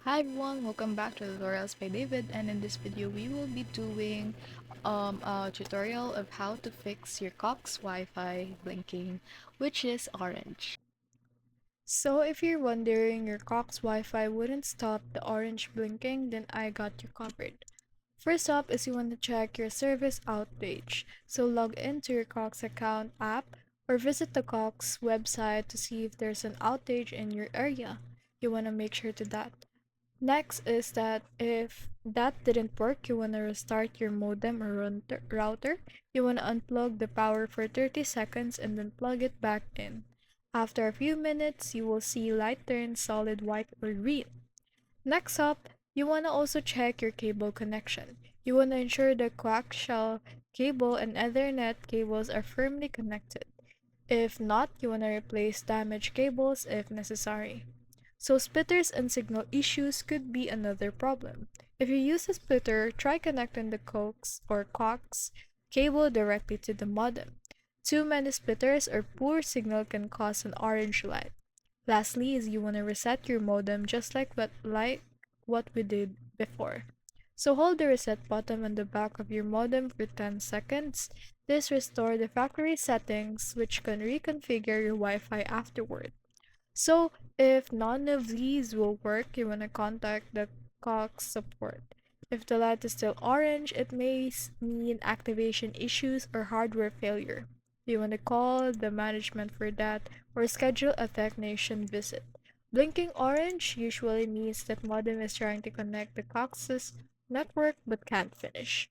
Hi everyone, welcome back to Tutorials by David, and in this video we will be doing a tutorial of how to fix your Cox Wi-Fi blinking, which is orange. So if you're wondering your Cox Wi-Fi wouldn't stop the orange blinking, then I got you covered. First up is you want to check your service outage. So log into your Cox account app or visit the Cox website to see if there's an outage in your area. You want to make sure to that. Next is that if that didn't work, you want to restart your modem or router. You want to unplug the power for 30 seconds and then plug it back in. After a few minutes, you will see light turn solid white or green. Next up, you want to also check your cable connection. You want to ensure the coaxial cable and Ethernet cables are firmly connected. If not, you want to replace damaged cables if necessary. So splitters and signal issues could be another problem. If you use a splitter, try connecting the coax cable directly to the modem. Too many splitters or poor signal can cause an orange light. Lastly is you want to reset your modem just like what we did before. So hold the reset button on the back of your modem for 10 seconds. This restores the factory settings which can reconfigure your Wi-Fi afterward. So if none of these will work, you want to contact the Cox support. If the light is still orange, it may mean activation issues or hardware failure. You want to call the management for that or schedule a technician visit. Blinking orange usually means that modem is trying to connect the Cox's network but can't finish.